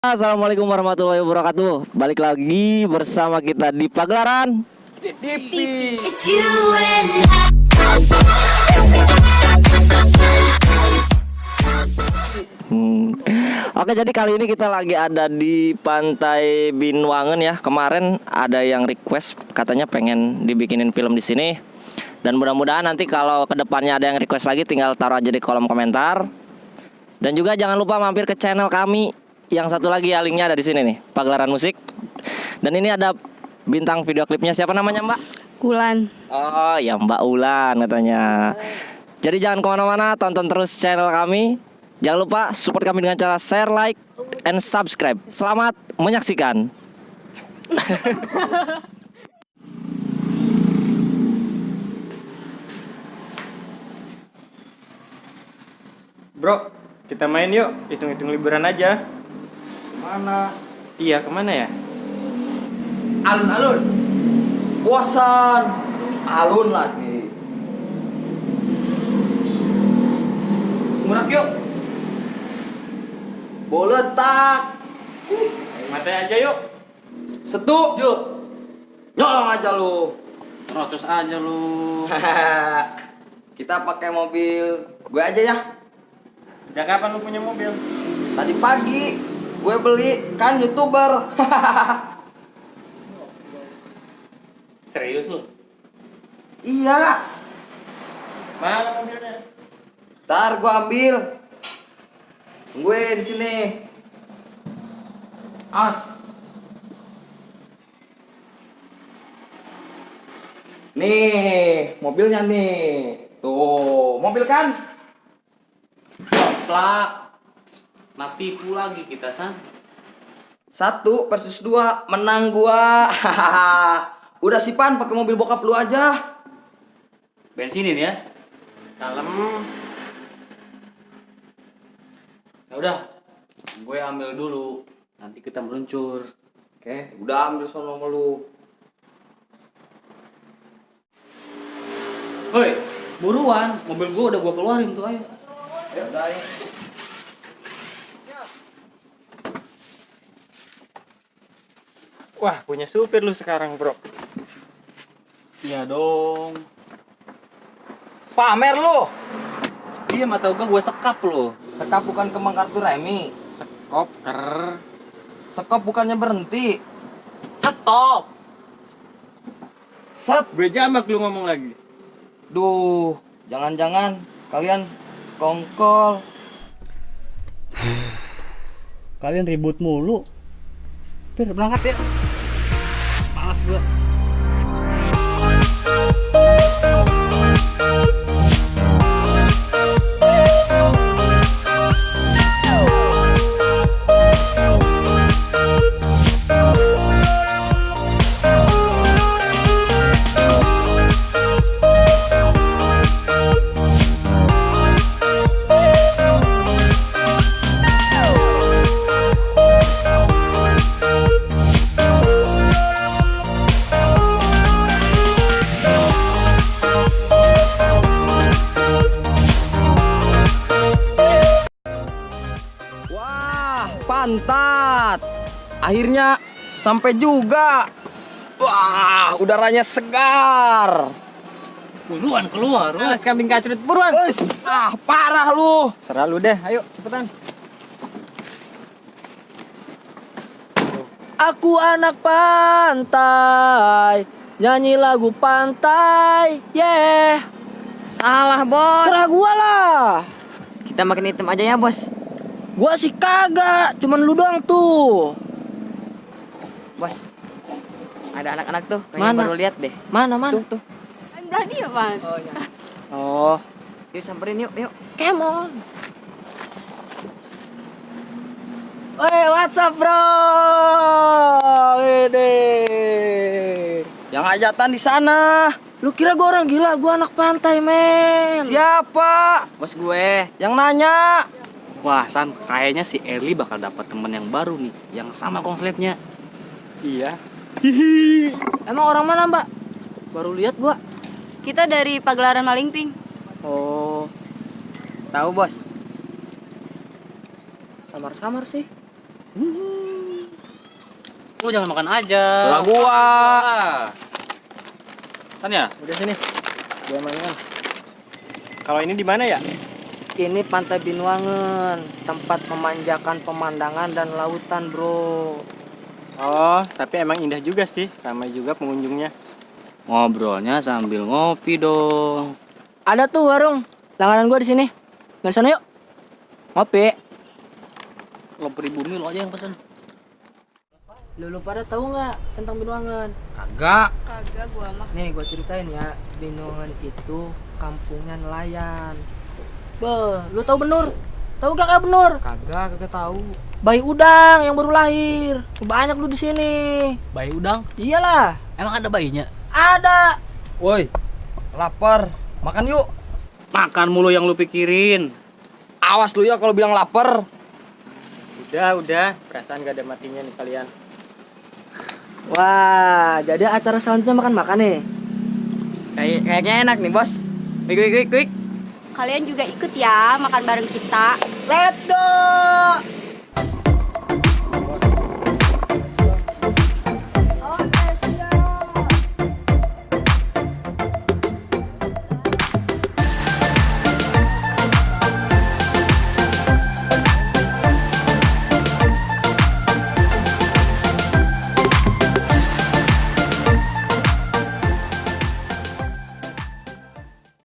Assalamualaikum warahmatullahi wabarakatuh. Balik lagi bersama kita di Pagelaran TV. Oke, jadi kali ini kita lagi ada di Pantai Binwangen ya. Kemarin ada yang request katanya pengen dibikinin film di sini. Dan mudah-mudahan nanti kalau kedepannya ada yang request lagi, tinggal taruh aja di kolom komentar. Dan juga jangan lupa mampir ke channel kami yang satu lagi ya, linknya ada di sini nih, Pagelaran Musik. Dan ini ada bintang video klipnya, siapa namanya Mbak? Ulan. Oh ya, Mbak Ulan katanya. Jadi jangan kemana-mana, tonton terus channel kami. Jangan lupa support kami dengan cara share, like, and subscribe. Selamat menyaksikan. Bro, kita main yuk. Hitung-hitung liburan aja. Mana? Iya, kemana ya? Alun-alun. Bosan. Alun lagi. Murak yuk. Boletak. Mati aja yuk. Setu. Yuk. Nyolong aja lu. Rotos aja lu. Kita pakai mobil gue aja ya. Sejak kapan lu punya mobil? Tadi pagi gue beli, kan YouTuber. Serius lu? Iya. Mana mobilnya? Ntar gue ambil. Gue di sini. As. Nih, mobilnya nih. Tuh, mobil kan? Plak. Mati pula lagi kita san. 1 versus 2, menang gua. Udah sih Pan, pakai mobil bokap lu aja. Bensinin ya. Kalem. Ya udah. Gue ambil dulu. Nanti kita meluncur. Oke, udah ambil sono sama lu. Woi, buruan. Mobil gue udah gue keluarin tuh, ayo. Ya udah ya. Wah, punya supir lu sekarang, bro. Iya dong. Pamer lu. Iya, mata gue sekap lo. Sekap bukan kembang kartu remi. Sekop ker. Sekop bukannya berhenti. Stop. Set. Gue jamak lu ngomong lagi. Duh, jangan-jangan kalian sekongkol. Kalian ribut mulu. Pir, berangkat ya. Malas gue. Wah, pantat. Akhirnya sampai juga. Wah, udaranya segar. Buruan keluar. Alas kambing kacrut, buruan. Parah lu. Serah lu deh, ayo cepetan. Aku anak pantai, nyanyi lagu pantai, yeah. Salah, Bos. Serah gua lah. Kita makin hitam aja ya, Bos. Gua sih kagak, cuman lu doang tuh. Bos. Ada anak-anak tuh, Mana? kayaknya baru lihat deh. Mana? Tuh. Tadi ya, Pan? Oh, iya. Oh, Yuk samperin yuk. come on. Woi, what's up bro? Wede. Yang hajatan di sana. Lu kira gua orang gila? Gua anak pantai, men. Siapa? Bos gue. Yang nanya? Wah, San, kayaknya si Eli bakal dapat temen yang baru nih, yang sama konsletnya. Iya. Emang orang mana, Mbak? Baru lihat gua. Kita dari Pagelaran Malingping. Oh. Tahu, Bos. Samar-samar sih. Lu jangan makan aja. Lah gua. Kan ya? Udah sini. Dia mainan. Kalau ini di mana ya? Ini Pantai Binwangen, tempat memanjakan pemandangan dan lautan, bro. Oh, tapi emang indah juga sih. Ramai juga pengunjungnya. Ngobrolnya sambil ngopi dong. Ada tuh warung langganan gua di sini. Nggak sana yuk. Ngopi. Lo pribumi lo aja yang pesen. Lu pada tahu nggak tentang Binwangen? Kagak. Kagak gua mah. Nih gua ceritain ya, Binwangen itu kampungnya nelayan. Beh, lu tahu Benur? Tahu gak Kak Benur? Kagak tahu. Bayi udang yang baru lahir. Banyak lu di sini. Bayi udang? Iyalah, Emang ada bayinya? ada. Woi, lapar. Makan yuk. Makan mulu yang lu pikirin. Awas lu ya kalau bilang lapar. Udah. Perasaan gak ada matinya nih kalian. Wah, jadi acara selanjutnya makan-makan nih. Kayaknya enak nih, Bos. Quick. Kalian juga ikut ya makan bareng kita. Let's go.